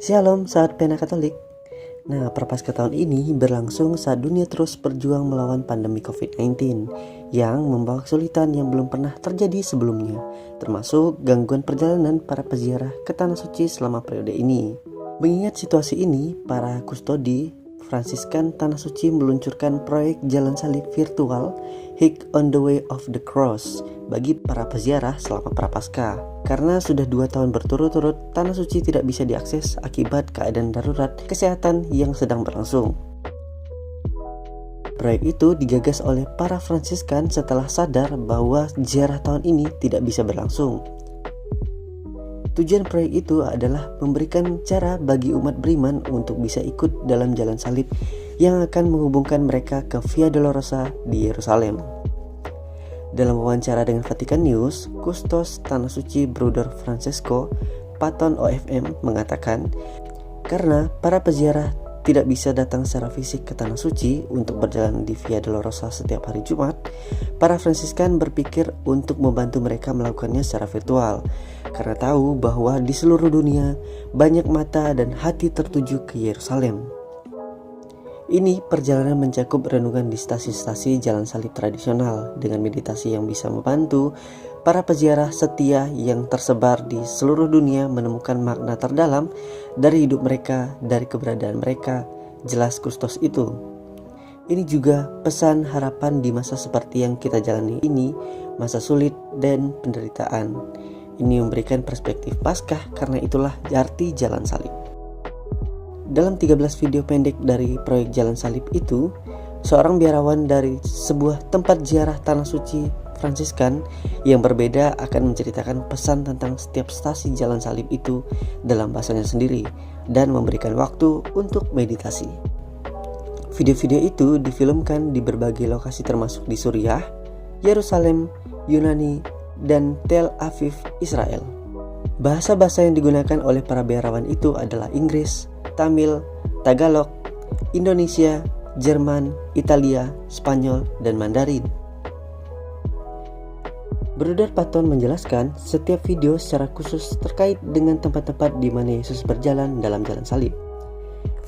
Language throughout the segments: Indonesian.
Shalom sahabat Pena Katolik. Nah, Prapaskah tahun ini berlangsung saat dunia terus berjuang melawan pandemi COVID-19 yang membawa kesulitan yang belum pernah terjadi sebelumnya, termasuk gangguan perjalanan para peziarah ke Tanah Suci selama periode ini. Mengingat situasi ini, para kustodi Fransiskan Tanah Suci meluncurkan proyek jalan salib virtual Hike on the Way of the Cross bagi para peziarah selama Prapaskah. Karena sudah 2 tahun berturut-turut Tanah Suci tidak bisa diakses akibat keadaan darurat kesehatan yang sedang berlangsung. Proyek itu digagas oleh para Fransiskan setelah sadar bahwa ziarah tahun ini tidak bisa berlangsung. Tujuan proyek itu adalah memberikan cara bagi umat beriman untuk bisa ikut dalam jalan salib yang akan menghubungkan mereka ke Via Dolorosa di Yerusalem. Dalam wawancara dengan Vatikan News, Kustos Tanah Suci Bruder Francesco Patton OFM mengatakan, karena para peziarah tidak bisa datang secara fisik ke Tanah Suci untuk berjalan di Via Dolorosa setiap hari Jumat, para Fransiskan berpikir untuk membantu mereka melakukannya secara virtual, karena tahu bahwa di seluruh dunia banyak mata dan hati tertuju ke Yerusalem. Ini perjalanan mencakup renungan di stasi-stasi jalan salib tradisional dengan meditasi yang bisa membantu para peziarah setia yang tersebar di seluruh dunia menemukan makna terdalam dari hidup mereka, dari keberadaan mereka. Jelas Kustos itu. Ini juga pesan harapan di masa seperti yang kita jalani ini, masa sulit dan penderitaan. Ini memberikan perspektif Paskah, karena itulah arti jalan salib. Dalam 13 video pendek dari proyek jalan salib itu, seorang biarawan dari sebuah tempat ziarah Tanah Suci Fransiskan yang berbeda akan menceritakan pesan tentang setiap stasi jalan salib itu dalam bahasanya sendiri dan memberikan waktu untuk meditasi. Video-video itu difilmkan di berbagai lokasi termasuk di Suriah, Yerusalem, Yunani, dan Tel Aviv, Israel. Bahasa-bahasa yang digunakan oleh para biarawan itu adalah Inggris, Tamil, Tagalog, Indonesia, Jerman, Italia, Spanyol, dan Mandarin. Bruder Patton menjelaskan setiap video secara khusus terkait dengan tempat-tempat di mana Yesus berjalan dalam jalan salib.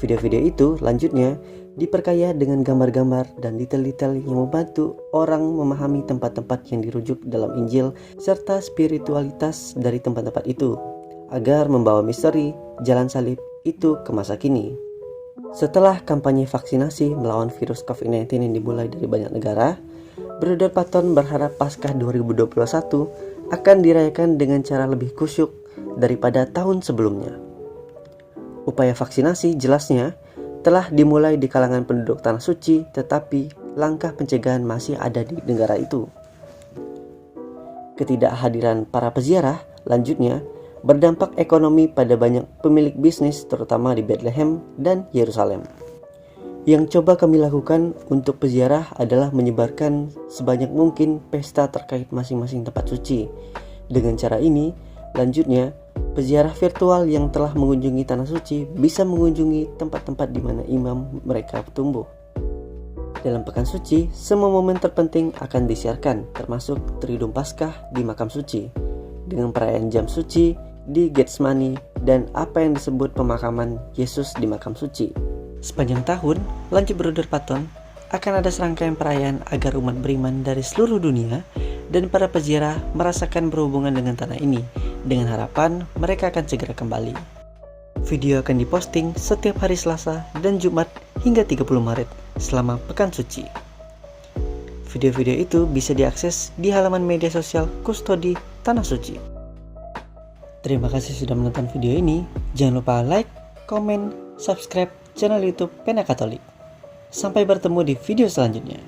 Video-video itu lanjutnya diperkaya dengan gambar-gambar dan detail-detail yang membantu orang memahami tempat-tempat yang dirujuk dalam Injil serta spiritualitas dari tempat-tempat itu, agar membawa misteri jalan salib itu ke masa kini. Setelah kampanye vaksinasi melawan virus COVID-19 yang dimulai dari banyak negara, Bruder Patton berharap Paskah 2021 akan dirayakan dengan cara lebih khusyuk daripada tahun sebelumnya. Upaya vaksinasi jelasnya telah dimulai di kalangan penduduk Tanah Suci, tetapi langkah pencegahan masih ada di negara itu. Ketidakhadiran para peziarah lanjutnya berdampak ekonomi pada banyak pemilik bisnis, terutama di Bethlehem dan Yerusalem. Yang coba kami lakukan untuk peziarah adalah menyebarkan sebanyak mungkin pesta terkait masing-masing tempat suci. Dengan cara ini, lanjutnya, peziarah virtual yang telah mengunjungi Tanah Suci bisa mengunjungi tempat-tempat di mana imam mereka tumbuh. Dalam Pekan Suci, semua momen terpenting akan disiarkan, termasuk Triduum Paskah di Makam Suci, dengan perayaan Jam Suci di Getsemani, dan apa yang disebut pemakaman Yesus di Makam Suci. Sepanjang tahun, lanjut Bruder Patton, akan ada serangkaian perayaan agar umat beriman dari seluruh dunia dan para peziarah merasakan berhubungan dengan tanah ini, dengan harapan mereka akan segera kembali. Video akan diposting setiap hari Selasa dan Jumat hingga 30 Maret selama Pekan Suci. Video-video itu bisa diakses di halaman media sosial Kustodi Tanah Suci. Terima kasih sudah menonton video ini. Jangan lupa like, komen, subscribe channel YouTube Pena Katolik. Sampai bertemu di video selanjutnya.